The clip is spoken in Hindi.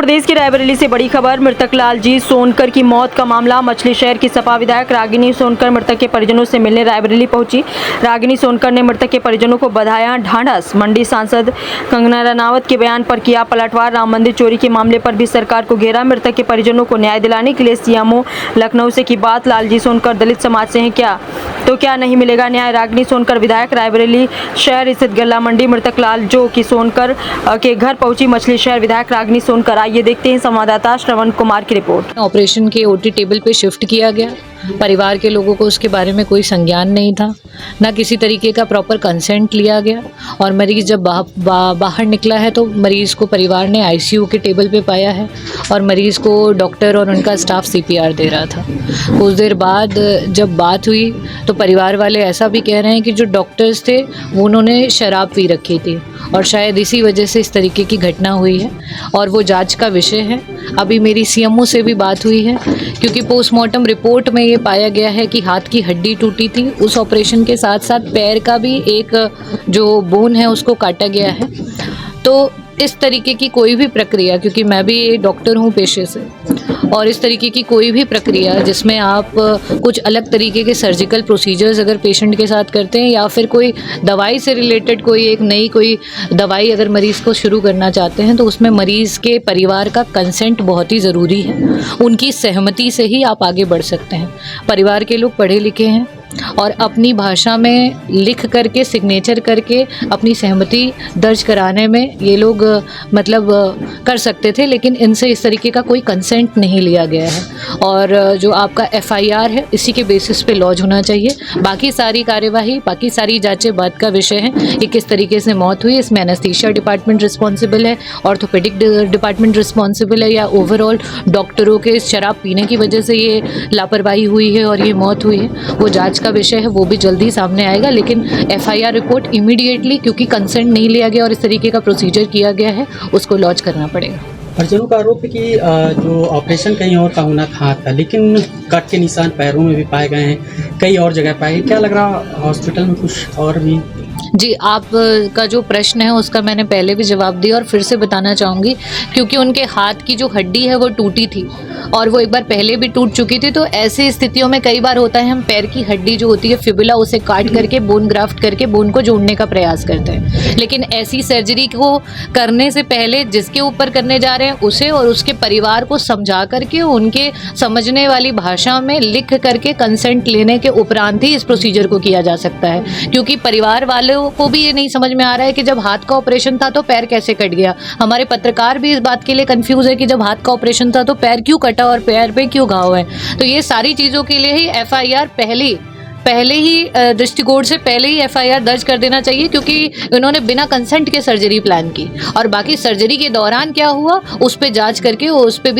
प्रदेश की रायबरेली से बड़ी खबर। मृतक लालजी सोनकर की मौत का मामला। मछली शहर की सपा विधायक रागिनी सोनकर मृतक के परिजनों से मिलने रायबरेली पहुंची। रागिनी सोनकर ने मृतक के परिजनों को बधाया ढांढस। मंडी सांसद कंगना रनावत के बयान पर किया पलटवार। राम मंदिर चोरी के मामले पर भी सरकार को घेरा। मृतक के परिजनों को न्याय दिलाने के लिए सीएमओ लखनऊ से की बात। लालजी सोनकर दलित समाज से हैं क्या, तो क्या नहीं मिलेगा न्याय। रागिनी सोनकर विधायक रायबरेली शहर स्थित गल्ला मंडी मृतक लालजो की सोनकर के घर पहुंची मछली शहर विधायक रागिनी सोनकर। आइए देखते हैं संवाददाता श्रवण कुमार की रिपोर्ट। ऑपरेशन के ओटी टेबल पे शिफ्ट किया गया। परिवार के लोगों को उसके बारे में कोई संज्ञान नहीं था, ना किसी तरीके का प्रॉपर कंसेंट लिया गया। और मरीज़ जब बाहर निकला है तो मरीज़ को परिवार ने आईसीयू के टेबल पे पाया है और मरीज़ को डॉक्टर और उनका स्टाफ सीपीआर दे रहा था। कुछ देर बाद जब बात हुई तो परिवार वाले ऐसा भी कह रहे हैं कि जो डॉक्टर्स थे वो उन्होंने शराब पी रखी थी और शायद इसी वजह से इस तरीके की घटना हुई है और वो जांच का विषय है। अभी मेरी सीएमओ से भी बात हुई है क्योंकि पोस्टमार्टम रिपोर्ट में ये पाया गया है कि हाथ की हड्डी टूटी थी। उस ऑपरेशन के साथ साथ पैर का भी एक जो बोन है उसको काटा गया है। तो इस तरीके की कोई भी प्रक्रिया, क्योंकि मैं भी डॉक्टर हूँ पेशे से, और इस तरीके की कोई भी प्रक्रिया जिसमें आप कुछ अलग तरीके के सर्जिकल प्रोसीजर्स अगर पेशेंट के साथ करते हैं या फिर कोई दवाई से रिलेटेड कोई एक नई कोई दवाई अगर मरीज़ को शुरू करना चाहते हैं तो उसमें मरीज़ के परिवार का कंसेंट बहुत ही ज़रूरी है। उनकी सहमति से ही आप आगे बढ़ सकते हैं। परिवार के लोग पढ़े लिखे हैं और अपनी भाषा में लिख करके सिग्नेचर करके अपनी सहमति दर्ज कराने में ये लोग मतलब कर सकते थे, लेकिन इनसे इस तरीके का कोई कंसेंट नहीं लिया गया है। और जो आपका एफआईआर है इसी के बेसिस पे लॉन्च होना चाहिए। बाकी सारी कार्यवाही, बाकी सारी जांचें बात का विषय है कि किस तरीके से मौत हुई। इसमें एनेस्थीसिया डिपार्टमेंट रिस्पॉन्सिबल है, ऑर्थोपेडिक डिपार्टमेंट रिस्पॉन्सिबल है, या ओवरऑल डॉक्टरों के शराब पीने की वजह से ये लापरवाही हुई है और ये मौत हुई है, वो जाँच का विषय है, वो भी जल्दी सामने आएगा। लेकिन एफआईआर रिपोर्ट इमीडिएटली, क्योंकि कंसेंट नहीं लिया गया और इस तरीके का प्रोसीजर किया गया है, उसको लॉन्च करना पड़ेगा। परिजनों का आरोप है कि जो ऑपरेशन कहीं और का होना था, लेकिन कट के निशान पैरों में भी पाए गए हैं, कई और जगह पाए। क्या लग रहा हॉस्पिटल में कुछ और भी? जी, आप का जो प्रश्न है उसका मैंने पहले भी जवाब दिया और फिर से बताना चाहूँगी, क्योंकि उनके हाथ की जो हड्डी है वो टूटी थी और वो एक बार पहले भी टूट चुकी थी। तो ऐसी स्थितियों में कई बार होता है हम पैर की हड्डी जो होती है फिबुला, उसे काट करके बोन ग्राफ्ट करके बोन को जोड़ने का प्रयास करते हैं। लेकिन ऐसी सर्जरी को करने से पहले जिसके ऊपर करने जा रहे हैं उसे और उसके परिवार को समझा करके उनके समझने वाली भाषा में लिख करके कंसेंट लेने के उपरांत ही इस प्रोसीजर को किया जा सकता है। क्योंकि परिवार वालों को भी ये नहीं समझ में आ रहा है कि जब हाथ का ऑपरेशन था तो पैर कैसे कट गया। हमारे पत्रकार भी इस बात के लिए कंफ्यूज है कि जब हाथ का ऑपरेशन था तो पैर क्यों कटा और पैर पे क्यों घाव है। तो ये सारी चीज़ों के लिए ही एफआईआर पहले ही दृष्टिकोण से पहले ही एफआईआर दर्ज कर देना चाहिए, क्योंकि उन्होंने बिना कंसेंट के सर्जरी प्लान की और बाकी सर्जरी के दौरान क्या हुआ उस पर जांच करके उस पर भी